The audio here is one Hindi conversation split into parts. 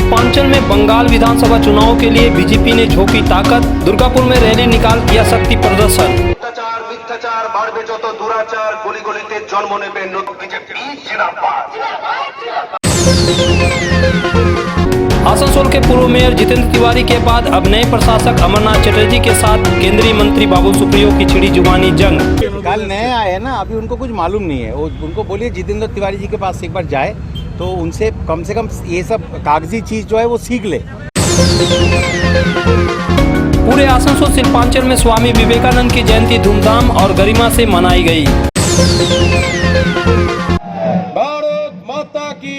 शिल्पांचल में बंगाल विधानसभा चुनाव के लिए बीजेपी ने झोंकी ताकत। दुर्गापुर में रैली निकाल किया शक्ति प्रदर्शन। অত্যাচার মিথ্যাচার বাড়বে যত দুরাচার, গলি গলিতে জন্ম নেবে নতুন বিজেপি জিন্দাবাদ। आसनसोल के पूर्व मेयर जितेंद्र तिवारी के बाद अब नए प्रशासक अमरनाथ चटर्जी के साथ केंद्रीय मंत्री बाबुल सुप्रियो की छिड़ी जुबानी जंग। कल नए आए हैं ना, अभी उनको कुछ मालूम नहीं है। उनको बोलिए जितेंद्र तिवारी जी के पास एक बार जाए तो उनसे कम से कम ये सब कागजी चीज जो है वो सीख ले। पूरे आसनसोल शिल्पांचल में स्वामी विवेकानंद की जयंती धूमधाम और गरिमा से मनाई गई। भारत माता की।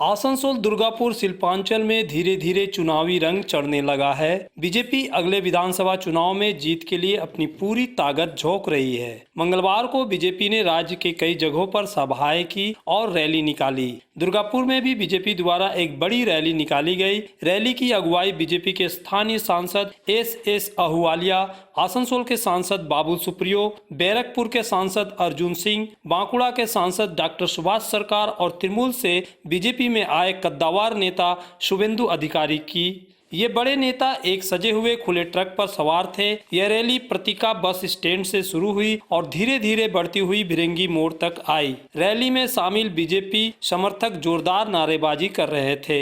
आसनसोल दुर्गापुर शिल्पांचल में धीरे धीरे चुनावी रंग चढ़ने लगा है। बीजेपी अगले विधानसभा चुनाव में जीत के लिए अपनी पूरी ताकत झोंक रही है। मंगलवार को बीजेपी ने राज्य के कई जगहों पर सभाएं की और रैली निकाली। दुर्गापुर में भी बीजेपी द्वारा एक बड़ी रैली निकाली गई। रैली की अगुवाई बीजेपी के स्थानीय सांसद एस अहुवालिया, आसनसोल के सांसद बाबुल सुप्रियो, बैरकपुर के सांसद अर्जुन सिंह, बांकुड़ा के सांसद डॉक्टर सुभाष सरकार और तृणमूल से बीजेपी में आए कद्दावर नेता शुभेंदु अधिकारी की। ये बड़े नेता एक सजे हुए खुले ट्रक पर सवार थे। यह रैली प्रतीका बस स्टैंड से शुरू हुई और धीरे धीरे बढ़ती हुई भिरंगी मोड़ तक आई। रैली में शामिल बीजेपी समर्थक जोरदार नारेबाजी कर रहे थे।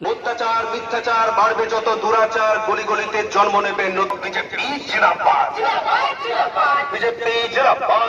অত্যাচার মিথ্যাচার বাড়বে যত দুরাচার, গলি গলিতে জন্ম নেবে নতুন বিজেপি জিন্দাবাদ। বিজেপি জিন্দাবাদ।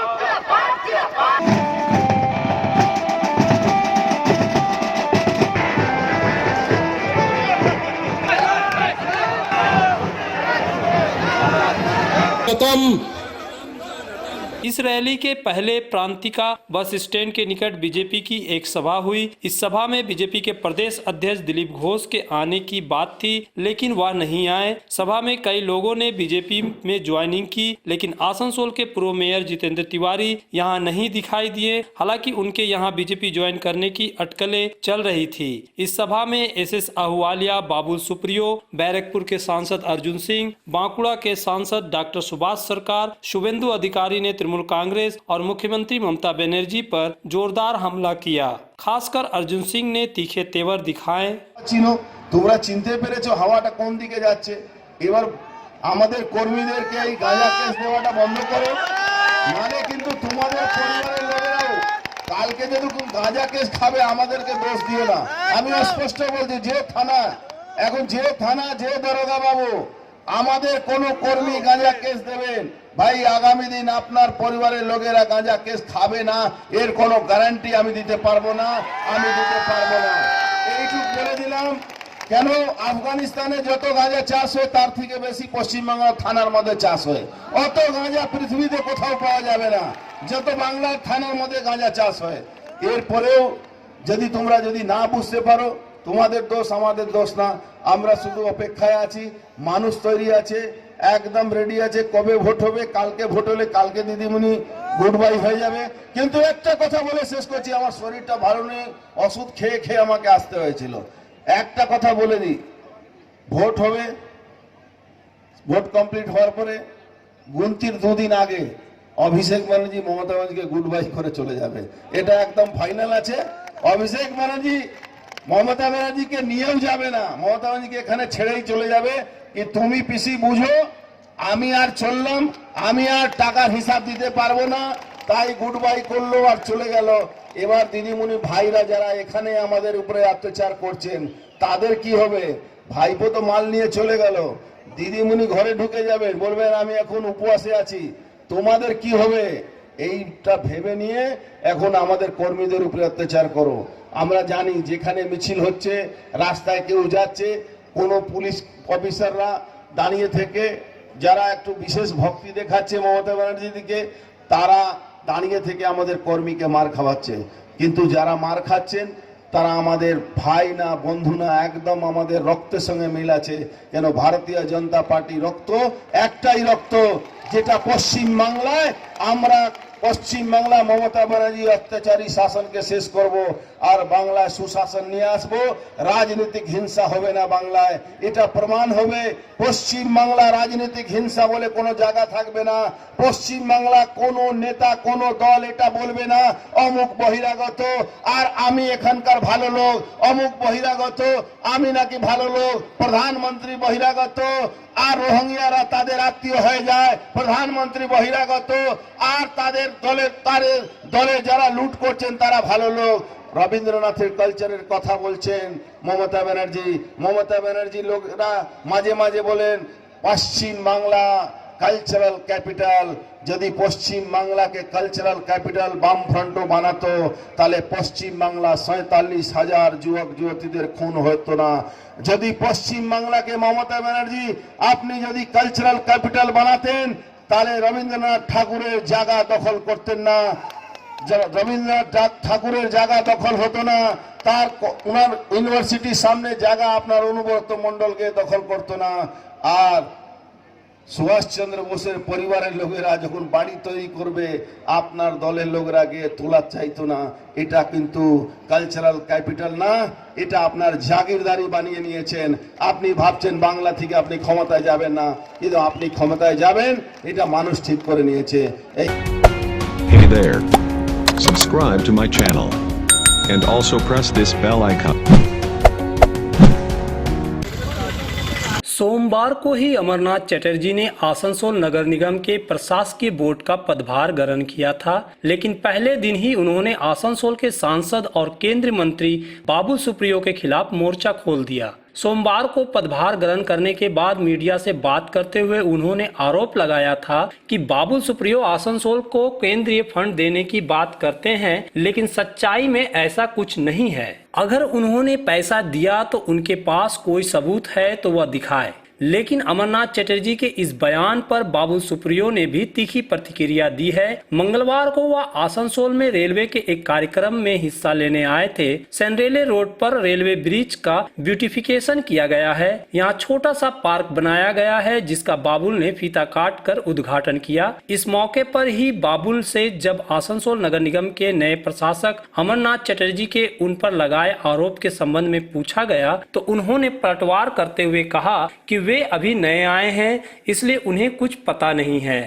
इस रैली के पहले प्रांतिका बस स्टैंड के निकट बीजेपी की एक सभा हुई। इस सभा में बीजेपी के प्रदेश अध्यक्ष दिलीप घोष के आने की बात थी, लेकिन वह नहीं आए। सभा में कई लोगों ने बीजेपी में ज्वाइनिंग की, लेकिन आसनसोल के पूर्व मेयर जितेंद्र तिवारी यहां नहीं दिखाई दिए। हालांकि उनके यहां बीजेपी ज्वाइन करने की अटकलें चल रही थी। इस सभा में एस अहुवालिया, बाबुल सुप्रियो, बैरकपुर के सांसद अर्जुन सिंह, बांकुड़ा के सांसद डॉक्टर सुभाष सरकार, शुभेंदु अधिकारी ने तृणमूल कांग्रेस और मुख्यमंत्री ममता बनर्जी पर जोरदार हमला किया। खासकर अर्जुन सिंह ने तीखे तेवर दिखाए। তোমরা চিনতে পেরেছো হাওয়াটা কোন দিকে যাচ্ছে। এবার আমাদের কর্মীদেরকে এই গাঁজা কেস দেওয়াটা বন্ধ করো, মানে কিন্তু তোমাদের পরিবারের লোকেরাও কালকে যদি গাঁজা কেস খাবে আমাদেরকে দোষ দিও না। আমি স্পষ্ট বলছি, যে থানা এখন যে দরোগা বাবু আমাদের কোনো কর্মী গাঁজা কেস দেবেন, ভাই আগামী দিন আপনার পরিবারের লোকেরা গাঁজা কেস খাবে না, এর কোনো গ্যারান্টি আমি দিতে পারবো না। এইটুকু বলে দিলাম। কেন আফগানিস্তানে যত গাঁজা চাষ হয় তার থেকে বেশি পশ্চিমবাংলার থানার মধ্যে চাষ হয়। অত গাঁজা পৃথিবীতে কোথাও পাওয়া যাবে না যত বাংলার থানার মধ্যে গাঁজা চাষ হয়। এরপরেও যদি তোমরা না বুঝতে পারো, তোমাদের দোষ, আমাদের দোষ না। আমরা শুধু অপেক্ষায় আছি। মানুষ তৈরি আছে, একদম রেডি আছে। কবে ভোট হবে? কালকে ভোট হলে কালকে দিদিমণি গুড বাই হয়ে যাবে। কিন্তু একটা কথা বলে শেষ করছি, আমার শরীরটা ভালো নেই, ওষুধ খেয়ে আমাকে আসতে হয়েছিল। একটা কথা বলে দিই, ভোট হবে, ভোট কমপ্লিট হওয়ার পরে গুনতির দুদিন আগে অভিষেক ব্যানার্জি মমতা ব্যানার্জিকে গুড বাই করে চলে যাবে। এটা একদম ফাইনাল আছে। অভিষেক ব্যানার্জি মমতা ব্যানার্জিকে নিয়েও যাবে না, মমতা ব্যানার্জিকে এখানে ছেড়েই চলে যাবে। কি তুমি পিসি বুঝো, আমি আর চললাম, আমি আর টাকার হিসাব দিতে পারবো না, তাই গুড বাই করলো আর চলে গেল। এবার দিদিমণি ভাইরা যারা এখানে আমাদের উপরে অত্যাচার করছেন তাদের কি হবে? ভাইপো তো মাল নিয়ে চলে গেল, দিদিমণি ঘরে ঢুকে যাবেন, বলবেন আমি এখন উপবাসে আছি, তোমাদের কি হবে? এইটা ভেবে নিয়ে এখন আমাদের কর্মীদের উপরে অত্যাচার করো। আমরা জানি যেখানে মিছিল হচ্ছে, রাস্তায় কেউ যাচ্ছে, কোনো পুলিশ অফিসাররা দাঁড়িয়ে থেকে যারা একটু বিশেষ ভক্তি দেখাচ্ছে মমতা ব্যানার্জির দিকে, তারা দাঁড়িয়ে থেকে আমাদের কর্মীকে মার খাওয়াচ্ছে। কিন্তু যারা মার খাচ্ছেন তারা আমাদের ভাই না, বন্ধু না, একদম আমাদের রক্তের সঙ্গে মিল আছে। কেন ভারতীয় জনতা পার্টি রক্ত একটাই রক্ত, যেটা পশ্চিম বাংলায় আমরা পশ্চিম বাংলা মমতা ব্যানার্জি অত্যাচারী শাসনকে শেষ করব আর বাংলায় সুশাসন নিয়ে আসবো, রাজনৈতিক হিংসা হবে না বাংলায়, এটা প্রমাণ হবে। পশ্চিম বাংলা রাজনৈতিক হিংসা বলে কোনো জায়গা থাকবে না। পশ্চিম বাংলা কোনো নেতা কোনো দল এটা বলবে না অমুক বহিরাগত আর আমি এখানকার ভালো লোক, অমুক বহিরাগত আমি নাকি ভালো লোক, প্রধানমন্ত্রী বহিরাগত আর রোহিঙ্গারা তাদের আত্মীয় হয়ে যায়, প্রধানমন্ত্রী বহিরাগত আর তাদের দলে যারা লুট করছেন তারা ভালো লোক। রবীন্দ্রনাথের কালচারের কথা বলছেন মমতা ব্যানার্জি লোকরা মাঝে মাঝে বলেন পশ্চিম বাংলা কালচারাল ক্যাপিটাল। যদি পশ্চিম বাংলাকে কালচারাল ক্যাপিটাল বামফ্রন্ট বানাতো তাহলে পশ্চিম বাংলা 47,000 যুবক যুবতীদের খুন হতো না। যদি পশ্চিম বাংলাকে মমতা ব্যানার্জি আপনি যদি কালচারাল ক্যাপিটাল বানাতেন তাহলে রবীন্দ্রনাথ ঠাকুরের জায়গা দখল করতেন না, রবীন্দ্রনাথ ঠাকুরের জায়গা দখল হতো না, তার ওনার ইউনিভার্সিটির সামনে জায়গা আপনার অনুব্রত মণ্ডলকে দখল করতো না। আর সুভাষচন্দ্র বোসের পরিবারের লোকেরা যখন বাড়ি তৈরি করবে আপনার দলের লোকরা গিয়ে তোলা চাইতো না। এটা কিন্তু কালচারাল ক্যাপিটাল না, এটা আপনার জাগিরদারি বানিয়ে নিয়েছেন। আপনি ভাবছেন বাংলা থেকে আপনি ক্ষমতায় যাবেন না, কিন্তু আপনি ক্ষমতায় যাবেন এটা মানুষ ঠিক করে নিয়েছে। Hey there. Subscribe to my channel. And also press this bell icon. सोमवार को ही अमरनाथ चटर्जी ने आसनसोल नगर निगम के प्रशासकीय बोर्ड का पदभार ग्रहण किया था, लेकिन पहले दिन ही उन्होंने आसनसोल के सांसद और केंद्रीय मंत्री बाबुल सुप्रियो के खिलाफ मोर्चा खोल दिया। सोमवार को पदभार ग्रहण करने के बाद मीडिया से बात करते हुए उन्होंने आरोप लगाया था कि बाबुल सुप्रियो आसनसोल को केंद्रीय फंड देने की बात करते हैं, लेकिन सच्चाई में ऐसा कुछ नहीं है। अगर उन्होंने पैसा दिया तो उनके पास कोई सबूत है तो वह दिखाए। लेकिन अमरनाथ चटर्जी के इस बयान पर बाबुल सुप्रियो ने भी तीखी प्रतिक्रिया दी है। मंगलवार को वह आसनसोल में रेलवे के एक कार्यक्रम में हिस्सा लेने आए थे। सेंड्रेले रोड पर रेलवे ब्रिज का ब्यूटिफिकेशन किया गया है। यहाँ छोटा सा पार्क बनाया गया है जिसका बाबुल ने फीता काट कर उद्घाटन किया। इस मौके पर ही बाबुल से जब आसनसोल नगर निगम के नए प्रशासक अमरनाथ चटर्जी के उन पर लगाए आरोप के संबंध में पूछा गया तो उन्होंने पलटवार करते हुए कहा कि वे अभी नए आए हैं इसलिए उन्हें कुछ पता नहीं है।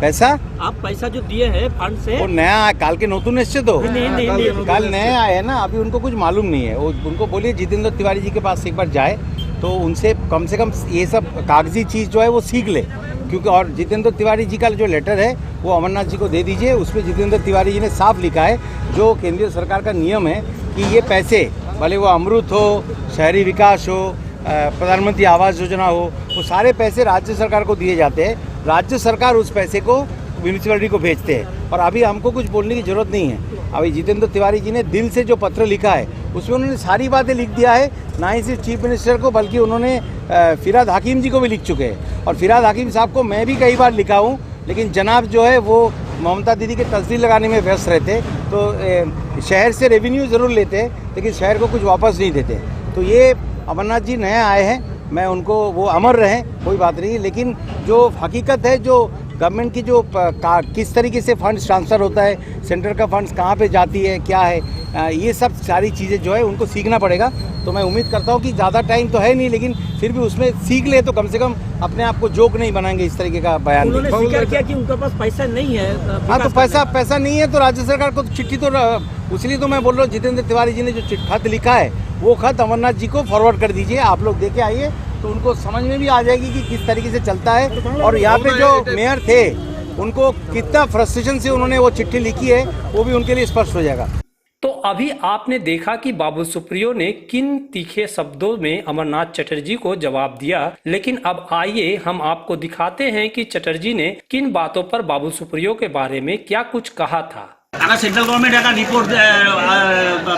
पैसा आप पैसा जो दिए हैं फंड से वो नया है, काल के नतून निश्चित हो नहीं। कल नए आए हैं ना, अभी उनको कुछ मालूम नहीं है। उनको बोलिए जितेंद्र तिवारी जी के पास एक बार जाए तो उनसे कम से कम ये सब कागजी चीज़ जो है वो सीख ले, क्योंकि और जितेंद्र तिवारी जी का जो लेटर है वो अमरनाथ जी को दे दीजिए। उसमें जितेंद्र तिवारी जी ने साफ लिखा है जो केंद्रीय सरकार का नियम है कि ये पैसे भले वो अमृत हो, शहरी विकास हो, प्रधानमंत्री आवास योजना हो, वो सारे पैसे राज्य सरकार को दिए जाते हैं। राज्य सरकार उस पैसे को म्यूनिसिपैलिटी को भेजते हैं और अभी हमको कुछ बोलने की जरूरत नहीं है। अभी जितेंद्र तिवारी जी ने दिल से जो पत्र लिखा है उसमें उन्होंने सारी बातें लिख दिया है, ना ही सिर्फ चीफ मिनिस्टर को बल्कि उन्होंने फिराद हाकिम जी को भी लिख चुके हैं। और फिराद हाकिम साहब को मैं भी कई बार लिखा हूँ, लेकिन जनाब जो है वो ममता दीदी के तस्दीर लगाने में व्यस्त रहते, तो शहर से रेवेन्यू ज़रूर लेते लेकिन शहर को कुछ वापस नहीं देते। तो ये अमरनाथ जी नए आए हैं, मैं उनको वो अमर रहें कोई बात नहीं, लेकिन जो हकीकत है जो गवर्नमेंट की जो किस तरीके से फंड्स ट्रांसफ़र होता है, सेंटर का फंड्स कहाँ पे जाती है, क्या है, ये सब सारी चीज़ें जो है उनको सीखना पड़ेगा। तो मैं उम्मीद करता हूँ कि ज़्यादा टाइम तो है नहीं, लेकिन फिर भी उसमें सीख ले तो कम से कम अपने आप को जोक नहीं बनाएंगे इस तरीके का बयान। उन्होंने स्वीकार किया कि उनके पास पैसा नहीं है। हाँ, तो पैसा नहीं है तो राज्य सरकार को चिट्ठी तो इसलिए तो मैं बोल रहा हूँ जितेंद्र तिवारी जी ने जो खत लिखा है वो खत अमरनाथ जी को फॉरवर्ड कर दीजिए, आप लोग दे के आइए तो उनको समझ में भी आ जाएगी कि किस तरीके से चलता है। और यहाँ पे जो मेयर थे उनको कितना फ्रस्ट्रेशन से उन्होंने वो चिट्ठी लिखी है वो भी उनके लिए स्पष्ट हो जाएगा। तो अभी आपने देखा कि बाबुल सुप्रियो ने किन तीखे शब्दों में अमरनाथ चटर्जी को जवाब दिया, लेकिन अब आइए हम आपको दिखाते हैं कि चटर्जी ने किन बातों पर बाबुल सुप्रियो के बारे में क्या कुछ कहा था। अगर सेंट्रल गवर्नमेंट अगर रिपोर्ट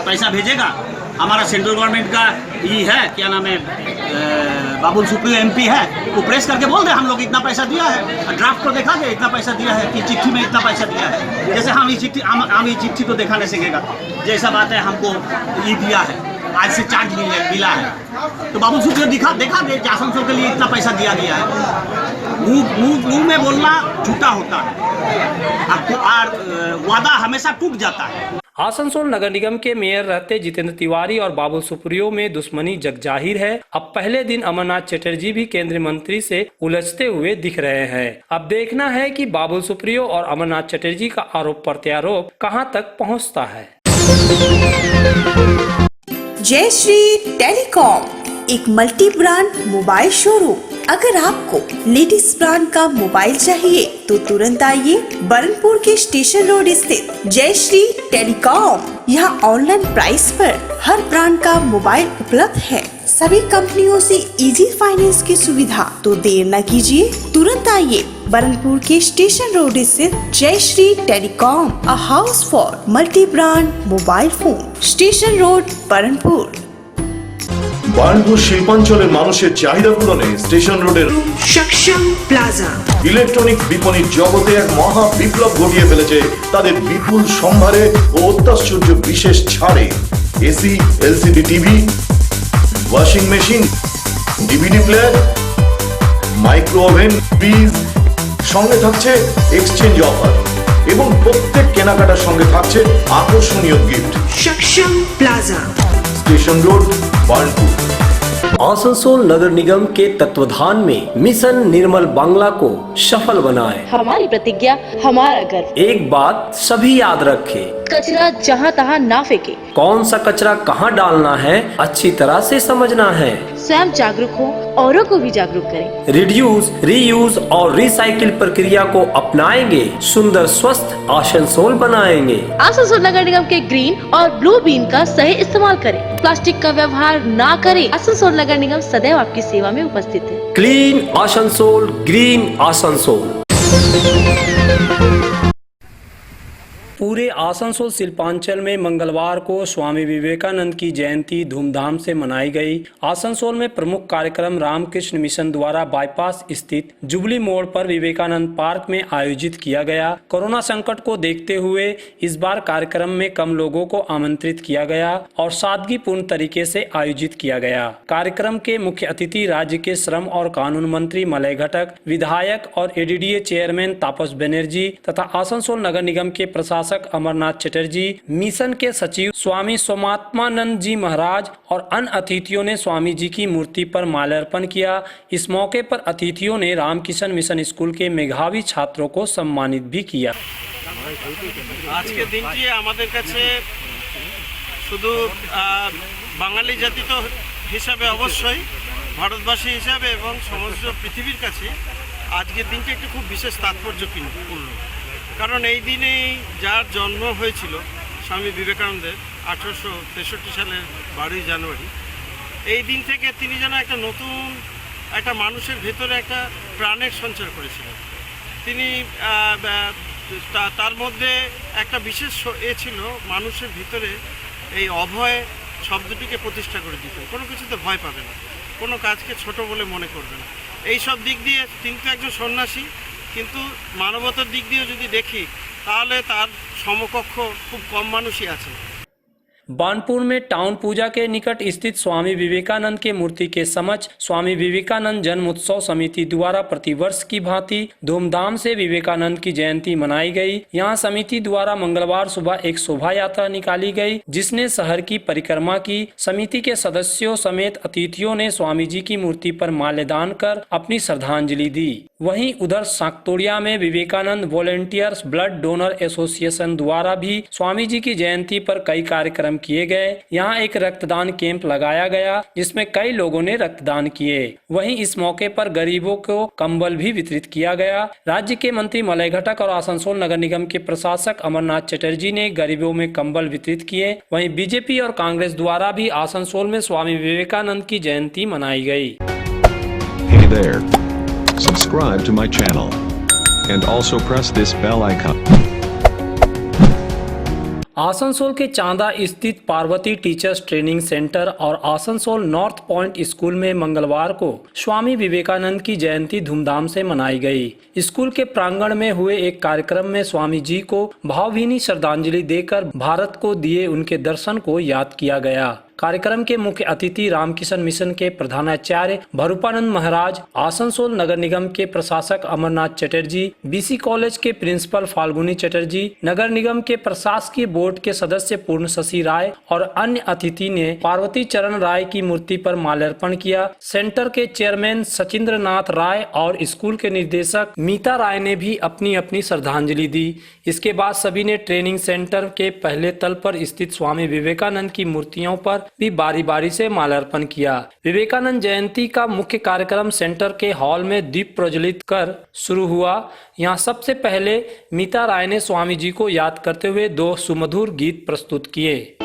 पैसा भेजेगा, हमारा सेंट्रल गवर्नमेंट का ये है क्या नाम है बाबुल सुप्रियो एमपी है, वो प्रेस करके बोल दे हम लोग इतना पैसा दिया है, ड्राफ्ट को देखा दे इतना पैसा दिया है कि चिट्ठी में इतना पैसा दिया है। जैसे हम ये चिट्ठी तो देखा नहीं सकेगा, जैसा बात है हमको ये दिया है, आज से चार्ज मिला है, तो बाबुल सुप्रियो देखा दे आसनसोल के लिए इतना पैसा दिया गया है। मुंह में बोलना झूठा होता है और वादा हमेशा टूट जाता है। आसनसोल नगर निगम के मेयर रहते जितेंद्र तिवारी और बाबुल सुप्रियो में दुश्मनी जगजाहिर है। अब पहले दिन अमरनाथ चटर्जी भी केंद्रीय मंत्री से उलझते हुए दिख रहे हैं। अब देखना है कि बाबुल सुप्रियो और अमरनाथ चटर्जी का आरोप प्रत्यारोप कहां तक पहुंचता है। जय श्री टेलीकॉम, एक मल्टी ब्रांड मोबाइल शोरूम। अगर आपको लेटेस्ट ब्रांड का मोबाइल चाहिए तो तुरंत आइए बरनपुर के स्टेशन रोड स्थित जय श्री टेलीकॉम। यहाँ ऑनलाइन प्राइस पर हर ब्रांड का मोबाइल उपलब्ध है। सभी कंपनियों से इजी फाइनेंस की सुविधा। तो देर न कीजिए, तुरंत आइए बरनपुर के स्टेशन रोड स्थित Jai Shri telecom, a house for multi brand mobile phone, station road Burnpur. Burnpur শিল্পাঞ্চলের মানুষের চাহিদা পূরণে স্টেশন রোডের সক্ষম প্লাজা ইলেকট্রনিক বিপণির জগতে এক মহা বিপ্লব ঘটিয়ে ফেলেছে তাদের বিপুল সম্ভারে ও অত্যাশ্চর্য বিশেষ ছাড়ে। AC, LCD TV, washing machine, DVD player, micro oven, fridge, সঙ্গে থাকছে এক্সচেঞ্জ অফার এবং প্রত্যেক কেনাকাটার সঙ্গে থাকছে আকর্ষণীয় গিফট। সক্ষম প্লাজা, स्टेशन रोड बार्नपुर। आसनसोल नगर निगम के तत्वाधान में मिशन निर्मल बांग्ला को सफल बनाएं। हमारी प्रतिज्ञा, हमारा गर्व। एक बात सभी याद रखें, कचरा जहाँ तहाँ ना फेंके। कौन सा कचरा कहाँ डालना है अच्छी तरह से समझना है। स्वयं जागरूक हो, औरों को भी जागरूक करें। रिड्यूस, रीयूज और रिसाइकिल प्रक्रिया को अपनाएंगे, सुंदर स्वस्थ आसनसोल बनाएंगे। आसनसोल नगर निगम के ग्रीन और ब्लू बीन का सही इस्तेमाल करें। प्लास्टिक का व्यवहार ना करें। आसनसोल नगर निगम सदैव आपकी सेवा में उपस्थित है। Clean Asansol, green Asansol. पूरे आसनसोल शिल्पांचल में मंगलवार को स्वामी विवेकानंद की जयंती धूमधाम से मनाई गई। आसनसोल में प्रमुख कार्यक्रम रामकृष्ण मिशन द्वारा बाईपास स्थित जुबली मोड़ पर विवेकानंद पार्क में आयोजित किया गया। कोरोना संकट को देखते हुए इस बार कार्यक्रम में कम लोगों को आमंत्रित किया गया और सादगीपूर्ण तरीके से आयोजित किया गया। कार्यक्रम के मुख्य अतिथि राज्य के श्रम और कानून मंत्री मलय घटक, विधायक और एडीडीए चेयरमैन तापस बनर्जी तथा आसनसोल नगर निगम के प्रशासक अमरनाथ चटर्जी, मिशन के सचिव स्वामी सोमात्मानंद जी महाराज और अन्य अतिथियों ने स्वामी जी की मूर्ति पर माल्यार्पण किया। इस मौके पर अतिथियों ने रामकृष्ण मिशन स्कूल के मेधावी छात्रों को सम्मानित भी किया। आज के दिन की हमारे काছে শুধু বাঙালি জাতি তো হিসাবে অবশ্যই ভারতবাসী হিসাবে এবং সমগ্র পৃথিবীর কাছে আজকের দিনটি একটি খুব বিশেষ তাৎপর্যপূর্ণ। কারণ এই দিনেই যার জন্ম হয়েছিল স্বামী বিবেকানন্দের 1863 সালের 12 জানুয়ারি, এই দিন থেকে তিনি যেন একটা নতুন একটা মানুষের ভেতরে একটা প্রাণের সঞ্চার করেছিলেন। তিনি তার মধ্যে একটা বিশেষ ছিল মানুষের ভিতরে এই অভয় শব্দটিকে প্রতিষ্ঠা করে দিত। কোনো কিছুতে ভয় পাবে না, কোনো কাজকে ছোট বলে মনে করবে না। এই সব দিক দিয়ে তিনি তো একজন সন্ন্যাসী, কিন্তু মানবতার দিক দিয়ে যদি দেখি তাহলে তার সমকক্ষ খুব কম মানুষই আছে। बानपुर में टाउन पूजा के निकट स्थित स्वामी विवेकानंद के मूर्ति के समक्ष स्वामी विवेकानंद जन्म उत्सव समिति द्वारा प्रतिवर्ष की भांति धूमधाम से विवेकानंद की जयंती मनाई गई। यहां समिति द्वारा मंगलवार सुबह एक शोभा यात्रा निकाली गई, जिसने शहर की परिक्रमा की। समिति के सदस्यों समेत अतिथियों ने स्वामी जी की मूर्ति पर माल्यार्पण कर अपनी श्रद्धांजलि दी। वहीं उधर साकतोड़िया में Vivekananda volunteers blood donor association द्वारा भी स्वामी जी की जयंती पर कई कार्यक्रम किए गए। यहाँ एक रक्तदान कैंप लगाया गया, जिसमें कई लोगों ने रक्तदान किए। वहीं इस मौके पर गरीबों को कंबल भी वितरित किया गया। राज्य के मंत्री मलय घटक और आसनसोल नगर निगम के प्रशासक अमरनाथ चटर्जी ने गरीबों में कंबल वितरित किए। वहीं बीजेपी और कांग्रेस द्वारा भी आसनसोल में स्वामी विवेकानंद की जयंती मनाई गई। Hey there. Subscribe to my channel. And also press this bell icon. Asansol के चांदा स्थित पार्वती टीचर्स ट्रेनिंग सेंटर और आसनसोल नॉर्थ पॉइंट स्कूल में मंगलवार को स्वामी विवेकानंद की जयंती धूमधाम से मनाई गई। स्कूल के प्रांगण में हुए एक कार्यक्रम में स्वामी जी को भावभीनी श्रद्धांजलि देकर भारत को दिए उनके दर्शन को याद किया गया। कार्यक्रम के मुख्य अतिथि रामकिशन मिशन के प्रधानाचार्य भरूपानंद महाराज, आसनसोल नगर निगम के प्रशासक अमरनाथ चटर्जी, बीसी कॉलेज के प्रिंसिपल फाल्गुनी चटर्जी, नगर निगम के प्रशासकीय बोर्ड के सदस्य पूर्ण शशि राय और अन्य अतिथि ने पार्वती चरण राय की मूर्ति पर माल्यार्पण किया। सेंटर के चेयरमैन सचिंद्र नाथ राय और स्कूल के निर्देशक मीता राय ने भी अपनी अपनी श्रद्धांजलि दी। इसके बाद सभी ने ट्रेनिंग सेंटर के पहले तल पर स्थित स्वामी विवेकानंद की मूर्तियों पर भी बारी बारी से माल्यार्पण किया। विवेकानंद जयंती का मुख्य कार्यक्रम सेंटर के हॉल में दीप प्रज्वलित कर शुरू हुआ। यहाँ सबसे पहले मीता राय ने स्वामी जी को याद करते हुए 2 सुमधुर गीत प्रस्तुत किए।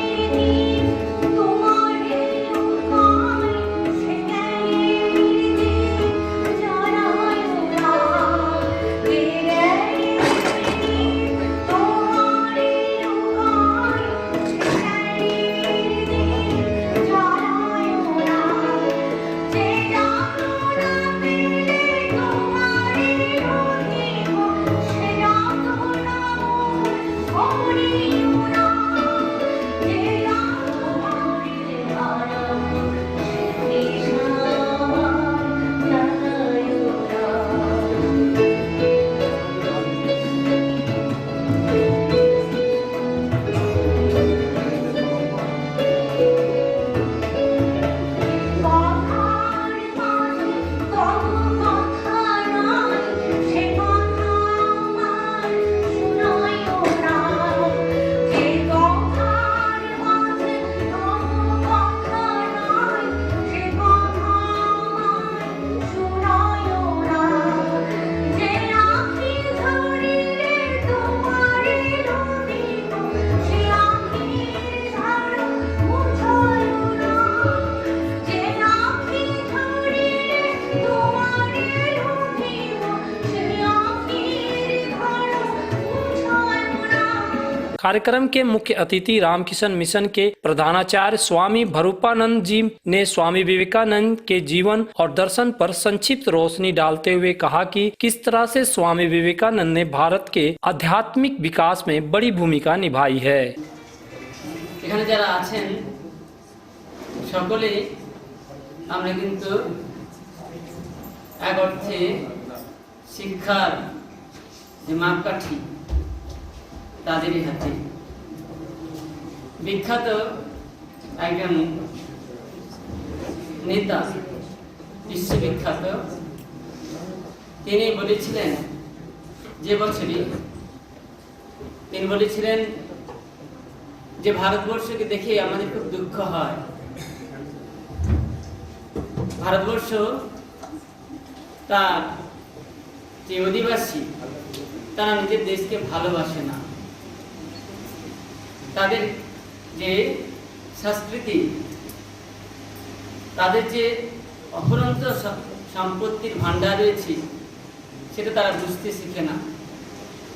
कार्यक्रम के मुख्य अतिथि रामकिशन मिशन के प्रधानाचार्य स्वामी भरूपानंद जी ने स्वामी विवेकानंद के जीवन और दर्शन पर संक्षिप्त रोशनी डालते हुए कहा कि किस तरह से स्वामी विवेकानंद ने भारत के आध्यात्मिक विकास में बड़ी भूमिका निभाई है। এখানে যারা আছেন সকলেই আমরা কিন্তু এক অর্থে শিক্ষার যে মাপকাঠি তাদেরই হাতে। বিখ্যাত একজন নেতা, বিশ্ববিখ্যাত, তিনি বলেছিলেন যে বছরই তিনি বলেছিলেন যে ভারতবর্ষকে দেখে আমাদের খুব দুঃখ হয়। ভারতবর্ষ তার যে অধিবাসী তারা নিজের দেশকে ভালোবাসে না। তাদের যে সংস্কৃতি, তাদের যে অফুরন্ত সম্পত্তির ভান্ডার রয়েছে সেটা তারা বুঝতে শিখে না।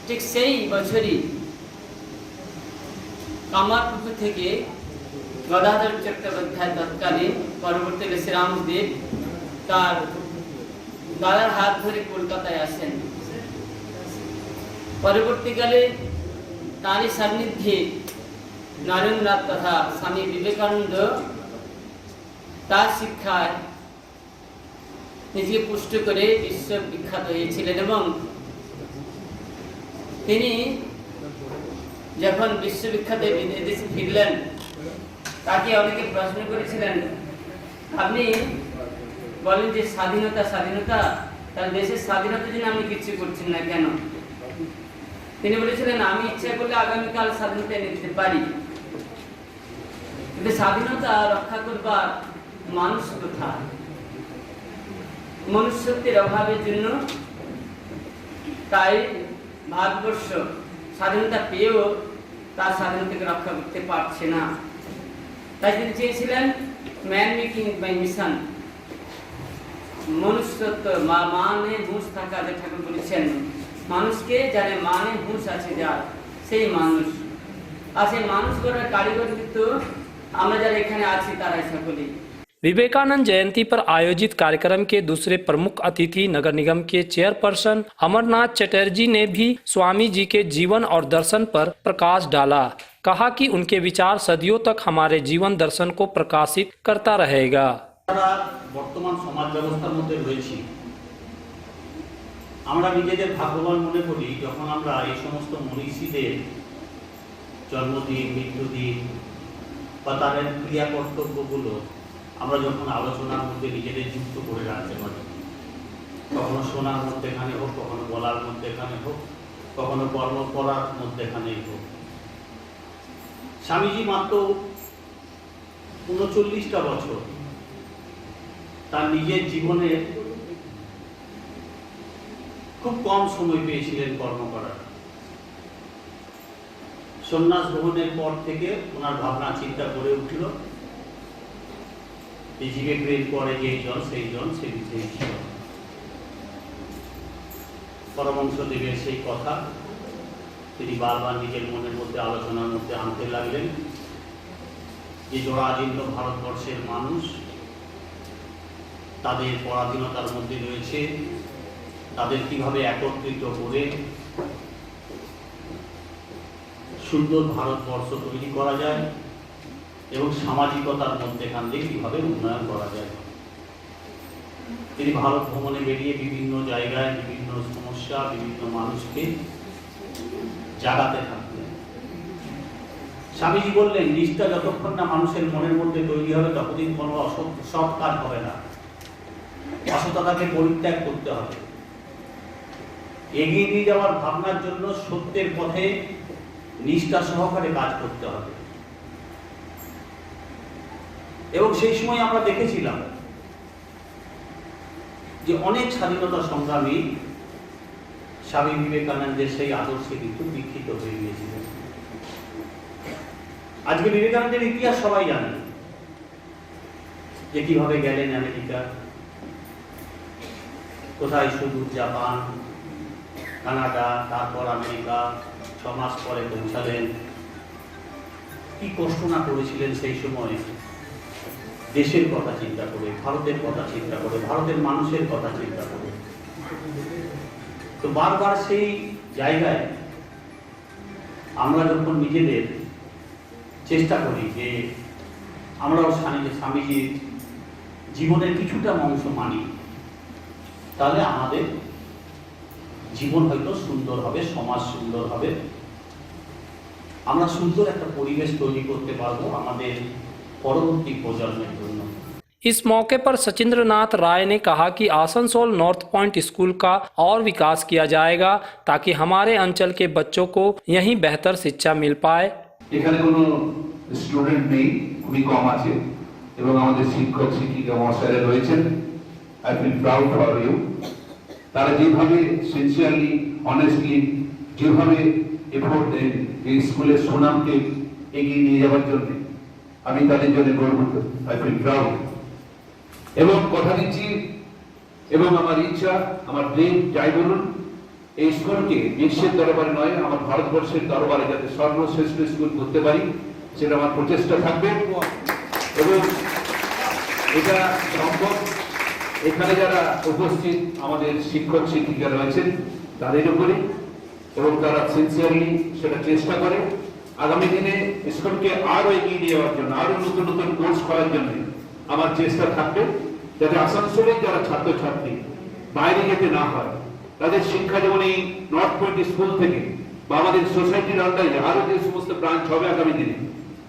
ঠিক সেই বছরই কামারপুকুর থেকে গদাধর চট্টোপাধ্যায় তৎকালীন, পরবর্তীকালে শ্রীরামদেব তার দাদার হাত ধরে কলকাতায় আসেন। পরবর্তীকালে তারই সান্নিধ্যে নরেন্দ্রনাথ তথা স্বামী বিবেকানন্দ তার শিক্ষায় নিজেকে পুষ্ট করে বিশ্ববিখ্যাত হয়েছিলেন এবং তিনি যখন বিশ্ববিখ্যাত বিদেশে ফিরলেন তাকে অনেকে প্রশ্ন করেছিলেন, আপনি বলেন যে স্বাধীনতা স্বাধীনতা, তার দেশের স্বাধীনতার জন্য আপনি কিছু করছেন না কেন? তিনি বলেছিলেন, আমি ইচ্ছা করলে আগামীকাল স্বাধীনতা এনে দিতে পারি, কিন্তু স্বাধীনতা রক্ষা করবার মানুষ কোথায়? মনুষ্যত্বের অভাবের জন্য তাই ভারতবর্ষ স্বাধীনতা পেয়েও তার স্বাধীনতাকে রক্ষা করতে পারছে না। তাই তিনি চেয়েছিলেন ম্যান মেকিং বাই মিশন, মনুষ্যত্ব মানে হুঁশ থাকা, যে ঠাকুর বলেছেন মানুষকে যারা মানে হুঁশ আছে যার, সেই মানুষ। আর সেই মানুষ গড়ার কারিগর কিন্তু আমরা যারা এখানে আছি তারাই সকলেই। विवेकानंद जयंती पर आयोजित कार्यक्रम के दूसरे प्रमुख अतिथि नगर निगम के चेयरपर्सन अमरनाथ चटर्जी ने भी स्वामी जी के जीवन और दर्शन पर प्रकाश डाला। कहा कि उनके विचार सदियों तक हमारे जीवन दर्शन को प्रकाशित करता रहेगा। বর্তমান সমাজ ব্যবস্থার মধ্যে রয়েছি, আমরা নিজেদের ভাগ্যবান মনে করি যখন আমরা এই সমস্ত মনীষীদের জন্মদিন, মৃত্যুদিন বা তাদের ক্রিয়া কর্তব্যগুলো আমরা যখন আলোচনার মধ্যে নিজেদের যুক্ত করে রাখতে পারি। কখনো শোনার মধ্যেখানে হোক, কখনো বলার মধ্যেখানে হোক, কখনো কর্ম করার মধ্যেখানেই হোক। স্বামীজি মাত্র ৩৯টা বছর তার নিজের জীবনে খুব কম সময় পেয়েছিলেন কর্ম করার। সন্ন্যাস গ্রহণের পর থেকে ওনার ভাবনা চিন্তা করে উঠল যে জীবের পরে যেই জন সেই জন সে বিধেই ছিল। পরমহংস দেবের সেই কথা তিনি বারবার নিজের মনের মধ্যে আলোচনার মধ্যে আনতে লাগলেন যে জরাজীর্ণ ভারতবর্ষের মানুষ তাদের পরাধীনতার মধ্যে রয়েছে, তাদের কিভাবে একত্রিত করে সুন্দর ভারতবর্ষ তৈরি করা যায় এবং সামাজিকতার মধ্যেখান দিয়ে কিভাবে উন্নয়ন করা যায়। তিনি ভারত ভ্রমণে বেরিয়ে বিভিন্ন জায়গায় বিভিন্ন সমস্যা, বিভিন্ন মানুষকে জাগাতে থাকলেন। স্বামীজি বললেন, নিষ্ঠা যতক্ষণ না মানুষের মনের মধ্যে তৈরি হবে ততদিন কোনো সৎ কাজ হবে না। অসততাকে পরিত্যাগ করতে হবে। এগিয়ে নিয়ে যাওয়ার ভাবনার জন্য সত্যের পথে নিষ্ঠা সহকারে কাজ করতে হবে। এবং সেই সময় আমরা দেখেছিলাম যে অনেক স্বাধীনতা সংগ্রামী স্বামী বিবেকানন্দের সেই আদর্শে কিন্তু দীক্ষিত হয়ে গিয়েছিলেন। আজকে বিবেকানন্দের ইতিহাস সবাই জানে যে কিভাবে গেলেন আমেরিকা, কোথায় সুদূর জাপান, কানাডা, তারপর আমেরিকা, 6 মাস পরে পৌঁছালেন। কি কষ্ট না করেছিলেন সেই সময়, দেশের কথা চিন্তা করে, ভারতের কথা চিন্তা করে, ভারতের মানুষের কথা চিন্তা করে। তো বারবার সেই জায়গায় আমরা যখন নিজেদের চেষ্টা করি যে আমরাও স্বামীজির জীবনের কিছুটা অংশ মানি, তাহলে আমাদের জীবন হয়তো সুন্দর হবে, সমাজ সুন্দর হবে, আমরা সুন্দর একটা পরিবেশ তৈরি করতে পারবো আমাদের পরবর্তী প্রজন্মের জন্য। इस मौके पर सचिंद्र नाथ राय ने कहा कि आसनसोल नॉर्थ पॉइंट स्कूल का और विकास किया जाएगा ताकि हमारे अंचल के बच्चों को यहीं बेहतर शिक्षा मिल पाए। এখানে কোনো স্টুডেন্ট নেই, খুবই কম আছে এবং আমাদের শিক্ষক শিক্ষিকা মহাশয়রা রয়েছেন। I feel proud for you. তারা যেভাবে সিনসিয়ারলি, অনেস্টলি যেভাবে এফোর্ট দেন এই স্কুলের সুনামকে এগিয়ে নিয়ে যাওয়ার জন্য, আমি তাদের জন্য গর্বিত। আই ফিল প্রাউড এবং কথা দিচ্ছি এবং আমার ইচ্ছা, আমার ড্রিম, যাই বলুন, এই স্কুলকে বিশ্বের দরবারে নয়, আমার ভারতবর্ষের দরবারে যাতে সর্বশ্রেষ্ঠ স্কুল করতে পারি সেটা আমার প্রচেষ্টা থাকবে। এবং এটা সম্ভব এখানে যারা উপস্থিত আমাদের শিক্ষক শিক্ষিকা রয়েছেন তাদের উপরে, এবং তারা সিনসিয়ারলি সেটা চেষ্টা করে আগামী দিনে স্কুলকে আরো এগিয়ে নিয়ে যাওয়ার জন্য, আরো নতুন নতুন কোর্স করার জন্য আমার চেষ্টা থাকবে যাতে আসানসোলের যারা ছাত্রছাত্রী বাইরে যেতে না হয়, তাদের শিক্ষা যেমন এই নর্থ পয়েন্ট স্কুল থেকে বা আমাদের সোসাইটির আন্ডারে আরো যে সমস্ত ব্রাঞ্চ হবে আগামী দিনে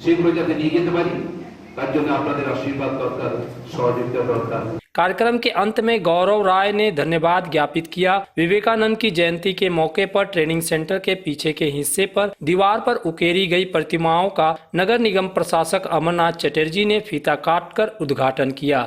সেগুলো যাতে নিয়ে যেতে পারি, তার জন্য আপনাদের আশীর্বাদ দরকার, সহযোগিতা दरकार। कार्यक्रम के अंत में गौरव राय ने धन्यवाद ज्ञापित किया। विवेकानंद की जयंती के मौके पर ट्रेनिंग सेंटर के पीछे के हिस्से पर दीवार पर उकेरी गई प्रतिमाओं का नगर निगम प्रशासक अमरनाथ चटर्जी ने फीता काटकर उद्घाटन किया।